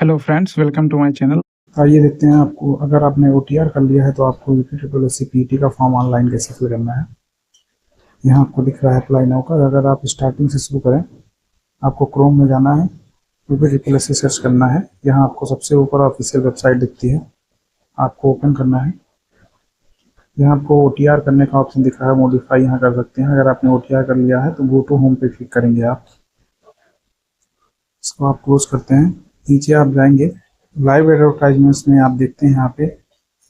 Hello friends, welcome to my channel. आइए देखते हैं आपको, अगर आपने ओटीआर कर लिया है तो आपको यूपी पीटी का फॉर्म ऑनलाइन कैसे फिल करना है। यहाँ आपको दिख रहा है अप्लाई नाउ का। अगर आप स्टार्टिंग से शुरू करें, आपको क्रोम में जाना है, यूपी से सर्च करना है। यहाँ आपको सबसे ऊपर ऑफिशियल वेबसाइट दिखती है, आपको ओपन करना है। यहाँ आपको ओटीआर करने का ऑप्शन दिख रहा है, मॉडिफाई यहाँ कर सकते हैं। अगर आपने ओटीआर कर लिया है तो गो टू होम पे क्लिक करेंगे आप। इसको आप क्लोज करते हैं। नीचे आप जाएंगे, लाइव एडवर्टाइजमेंट्स में आप देखते हैं यहाँ पे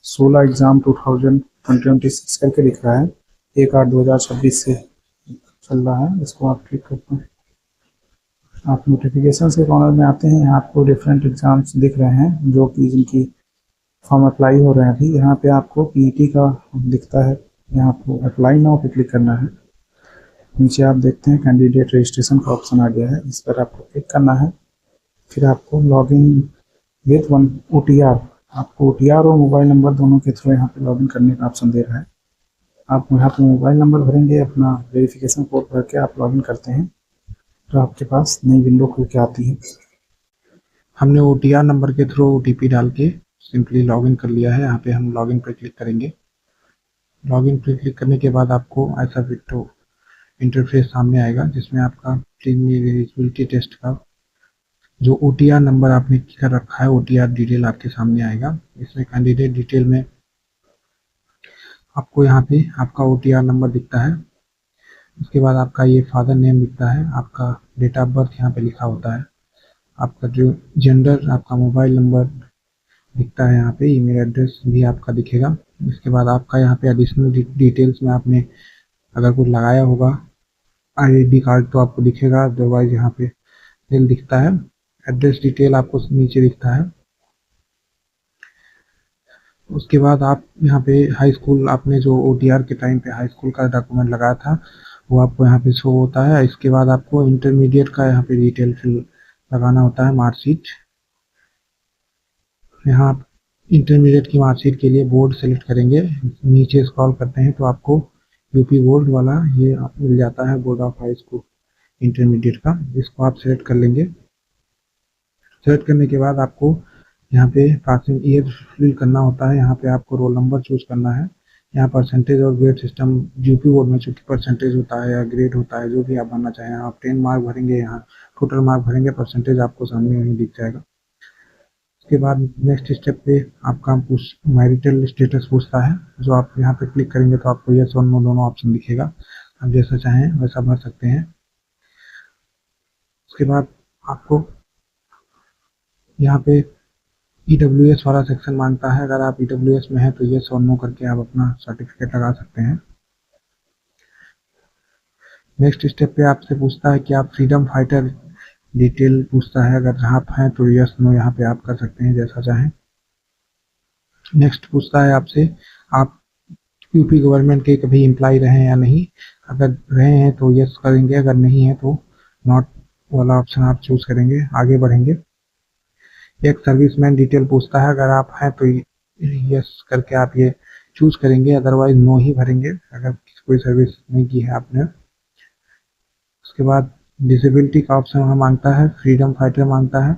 16 एग्जाम 2026 करके दिख रहा है। 1/8/2026 से चल रहा है। इसको आप क्लिक करते हैं, आप नोटिफिकेशन के कॉर्नर में आते हैं। यहाँ आपको डिफरेंट एग्जाम्स दिख रहे हैं जो कि जिनकी फॉर्म अप्लाई हो रहे हैं अभी। यहाँ पे आपको पीईटी का दिखता है, यहाँ आपको अप्लाई नाउ पे क्लिक करना है। नीचे आप देखते हैं कैंडिडेट रजिस्ट्रेशन का ऑप्शन आ गया है, इस पर आपको क्लिक करना है। फिर आपको log in with one OTR, आपको ओटीआर और मोबाइल नंबर दोनों के थ्रू यहाँ पे लॉगिन करने का ऑप्शन दे रहा है। आप यहाँ पे मोबाइल नंबर भरेंगे, अपना वेरिफिकेशन कोड भर के आप लॉगिन करते हैं तो आपके पास नई विंडो खुल के आती है। हमने ओटीआर नंबर के थ्रू ओटीपी डाल के सिंपली लॉगिन कर लिया है। यहाँ पे हम लॉगिन पर क्लिक करेंगे। लॉगिन पर क्लिक करने के बाद आपको ऐसा विंडो इंटरफेस सामने आएगा जिसमें आपका प्रीलिमिनरी एलिजिबिलिटी टेस्ट का जो ओटीआर नंबर आपने कर रखा है, ओटीआर डिटेल आपके सामने आएगा। इसमें कैंडिडेट डिटेल में आपको यहाँ पे आपका ओटीआर नंबर दिखता है। उसके बाद आपका ये फादर नेम दिखता है, आपका डेट ऑफ बर्थ यहाँ पे लिखा होता है, आपका जो जेंडर, आपका मोबाइल नंबर दिखता है, यहाँ पे ईमेल एड्रेस भी आपका दिखेगा। इसके बाद आपका यहाँ पे एडिशनल डिटेल्स में आपने अगर कुछ लगाया होगा आईडी कार्ड तो आपको दिखेगा, अदरवाइज यहाँ पे डिटेल दिखता है। एड्रेस डिटेल आपको नीचे दिखता है। उसके बाद आप यहाँ पे हाई स्कूल, आपने जो ओटीआर के टाइम पे हाई स्कूल का डॉक्यूमेंट लगाया था वो आपको यहाँ पे शो होता है। इसके बाद आपको इंटरमीडिएट का यहाँ पे डिटेल फिल लगाना होता है, मार्कशीट। यहाँ आप इंटरमीडिएट की मार्कशीट के लिए बोर्ड सेलेक्ट करेंगे। नीचे स्क्रॉल करते हैं तो आपको यूपी बोर्ड वाला ये मिल जाता है, board of high school intermediate का। इसको आप सेलेक्ट कर लेंगे। सेलेक्ट करने के बाद आपको यहाँ पे पासिंग ईयर फिल करना होता है। यहाँ पे आपको रोल नंबर चूज करना है। यहाँ परसेंटेज और ग्रेड सिस्टम यूपी बोर्ड में चूंकि परसेंटेज होता है या ग्रेड होता है, जो भी आप भरना चाहें, आप 10 मार्क भरेंगे, यहाँ टोटल मार्क भरेंगे, परसेंटेज आपको सामने वहीं दिख जाएगा। उसके बाद नेक्स्ट स्टेप पे आपका मैरिटल स्टेटस पूछता है, जो आप यहाँ पे क्लिक करेंगे तो आपको यस और नो दोनों ऑप्शन दिखेगा। आप जैसा चाहें वैसा भर सकते हैं। उसके बाद आपको यहाँ पे ईडब्ल्यूएस वाला सेक्शन मांगता है। अगर आप ईडब्ल्यूएस में हैं तो यस और नो करके आप अपना सर्टिफिकेट लगा सकते हैं। नेक्स्ट स्टेप पे आपसे पूछता है कि आप फ्रीडम फाइटर डिटेल पूछता है। अगर आप हैं तो यस नो यहाँ पे आप कर सकते हैं जैसा चाहें। नेक्स्ट पूछता है आपसे आप यूपी गवर्नमेंट के कभी एम्प्लॉय रहे हैं या नहीं। अगर रहे हैं तो यस करेंगे, अगर नहीं है तो नॉट वाला ऑप्शन आप चूज करेंगे, आगे बढ़ेंगे। एक सर्विसमैन डिटेल पूछता है। अगर आप हैं तो यस करके आप ये चूज करेंगे, अदरवाइज नो ही भरेंगे अगर कोई सर्विस नहीं की है आपने। उसके बाद डिसेबिलिटी का ऑप्शन वहाँ मांगता है, फ्रीडम फाइटर मांगता है,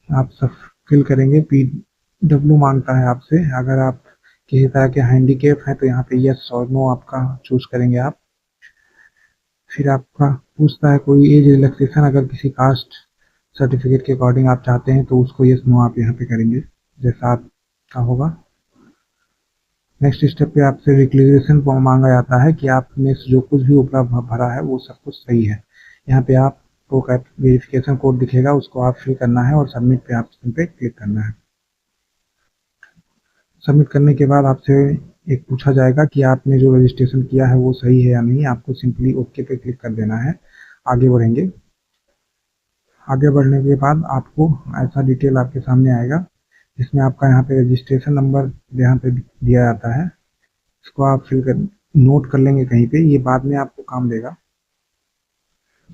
आप सब फिल करेंगे। पीडब्ल्यू मांगता है आपसे। अगर आप किसी तरह के हैंडीकेप हैं तो यहाँ पे यस और नो आपका चूज करेंगे आप। फिर आपका पूछता है कोई एज रिलैक्सेशन, अगर किसी कास्ट सर्टिफिकेट के अकॉर्डिंग आप चाहते हैं तो उसको यस नो आप यहाँ पे करेंगे जैसा आपका होगा। नेक्स्ट स्टेप पे आपसे डिक्लेरेशन फॉर्म मांगा जाता है कि आपने जो कुछ भी ऊपर भरा है वो सब कुछ सही है। यहाँ पे आपको वेरिफिकेशन कोड दिखेगा, उसको आप फिल करना है और सबमिट पे ऑप्शन पे क्लिक करना है। सबमिट करने के बाद आपसे एक पूछा जाएगा कि आपने जो रजिस्ट्रेशन किया है वो सही है या नहीं। आपको सिंपली ओके पे क्लिक कर देना है। आगे बढ़ेंगे। आगे बढ़ने के बाद आपको ऐसा डिटेल आपके सामने आएगा जिसमें आपका यहाँ पे रजिस्ट्रेशन नंबर यहाँ पे दिया जाता है। इसको आप फिल कर नोट कर लेंगे कहीं पे, ये बाद में आपको काम देगा।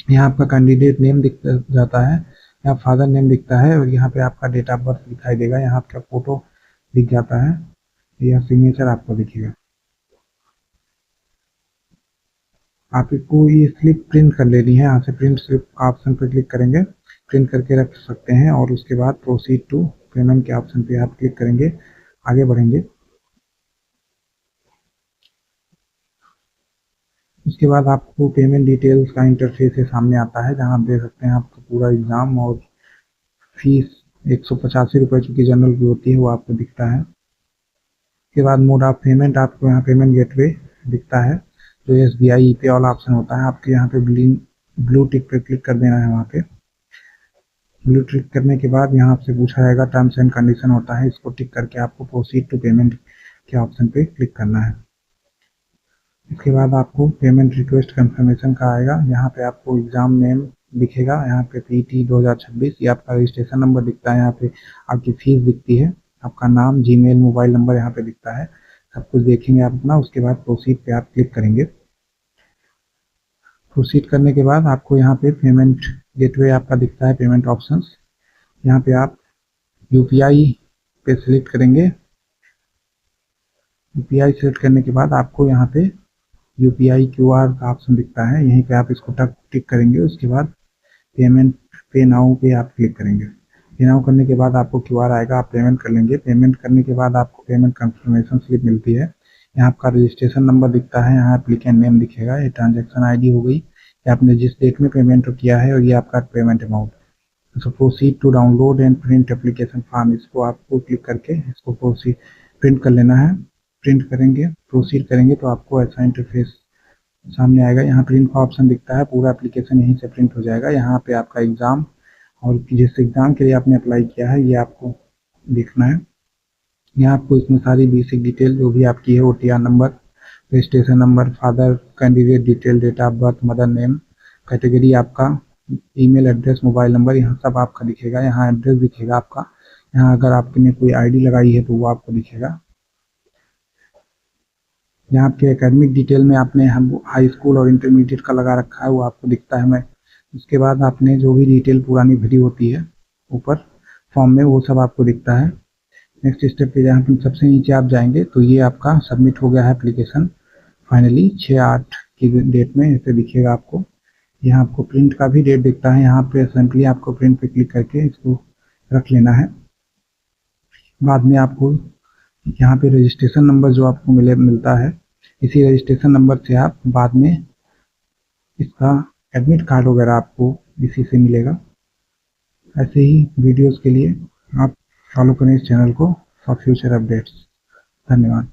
यहाँ आपका कैंडिडेट नेम दिख जाता है, यहाँ फादर नेम दिखता है और यहाँ पे आपका डेट ऑफ बर्थ दिखाई देगा। यहाँ आपका फोटो दिख जाता है, यह सिग्नेचर आपको दिखेगा। आपको ये स्लिप प्रिंट कर लेनी है। यहाँ से प्रिंट स्लिप ऑप्शन पर क्लिक करेंगे। प्रिंट करके रख सकते हैं। और उसके बाद प्रोसीड टू पेमेंट के ऑप्शन पे आप क्लिक करेंगे, आगे बढ़ेंगे। उसके बाद आपको पेमेंट डिटेल्स का इंटरफेस ये सामने आता है, जहां आप देख सकते हैं आपका पूरा एग्जाम और फीस 185 रुपये चूंकि जनरल की होती है वो आपको दिखता है। उसके बाद मोड ऑफ पेमेंट आपको यहाँ पेमेंट गेटवे दिखता है, जो SBI पे वाला ऑप्शन होता है। आपके यहाँ पे ब्लू टिक पे क्लिक कर देना है। वहाँ पे ब्लू टिक करने के बाद यहाँ आपसे पूछा जाएगा टर्म्स एंड कंडीशन होता है, इसको टिक करके आपको प्रोसीड टू पेमेंट के ऑप्शन पे क्लिक करना है। इसके बाद आपको पेमेंट रिक्वेस्ट कंफर्मेशन का आएगा, यहाँ पे आपको एग्जाम नेम दिखेगा, यहाँ पे PT 2026, ये आपका रजिस्ट्रेशन नंबर दिखता है, यहाँ पे आपकी फीस दिखती है, आपका नाम, जीमेल, मोबाइल नंबर यहाँ पे दिखता है, सब कुछ देखेंगे आप अपना। उसके बाद प्रोसीड पे आप क्लिक करेंगे। प्रोसीड करने के बाद आपको यहाँ पे पेमेंट गेटवे आपका दिखता है, पेमेंट ऑप्शंस, यहाँ पे आप UPI पे सिलेक्ट करेंगे। UPI सिलेक्ट करने के बाद आपको यहाँ पे UPI QR का ऑप्शन दिखता है, यहीं पे आप इसको टिक करेंगे। उसके बाद पेमेंट पे नाउ पे आप क्लिक करेंगे। पे नाउ करने के बाद आपको QR आएगा, आप पेमेंट कर लेंगे। पेमेंट करने के बाद आपको पेमेंट कंफर्मेशन स्लिप मिलती है, यहाँ आपका रजिस्ट्रेशन नंबर दिखता है, यहाँ एप्लीकेंट नेम दिखेगा, ये ट्रांजेक्शन ID हो गई, ये आपने जिस डेट में पेमेंट किया है, और ये आपका payment amount. So proceed to download and print application form, इसको आपको क्लिक करके इसको प्रोसीड प्रिंट कर लेना है। प्रिंट करेंगे, प्रोसीड करेंगे तो आपको ऐसा इंटरफेस सामने आएगा। यहाँ प्रिंट का ऑप्शन दिखता है, पूरा एप्लीकेशन यहीं से प्रिंट हो जाएगा। यहाँ पे आपका एग्जाम और जिस एग्जाम के लिए आपने अप्लाई किया है ये आपको देखना है। यहाँ आपको इसमें सारी बेसिक डिटेल जो भी आपकी है, OTR number, registration number, father candidate detail, date of birth, mother name, category आपका, ईमेल एड्रेस, मोबाइल नंबर, यहाँ सब आपका दिखेगा। यहाँ एड्रेस दिखेगा आपका, यहाँ अगर आपने कोई ID लगाई है तो वो आपको दिखेगा। यहाँ आपके एकेडमिक डिटेल में आपने हाई स्कूल और इंटरमीडिएट का लगा रखा है, वो आपको दिखता है। मैं उसके बाद आपने जो भी डिटेल पुरानी भरी होती है ऊपर फॉर्म में, वो सब आपको दिखता है। नेक्स्ट स्टेप पे जहाँ सबसे नीचे आप जाएंगे तो ये आपका सबमिट हो गया है एप्लीकेशन फाइनली 6/8 की डेट में, ऐसे दिखेगा आपको। यहाँ आपको प्रिंट का भी डेट दिखता है, यहाँ पे सिंपली आपको प्रिंट पे क्लिक करके इसको रख लेना है। बाद में आपको यहाँ पे रजिस्ट्रेशन नंबर जो आपको मिलता है, इसी रजिस्ट्रेशन नंबर से आप बाद में इसका एडमिट कार्ड वगैरह आपको इसी से मिलेगा। ऐसे ही वीडियोस के लिए आप फॉलो करें इस चैनल को फॉर फ्यूचर अपडेट्स। धन्यवाद।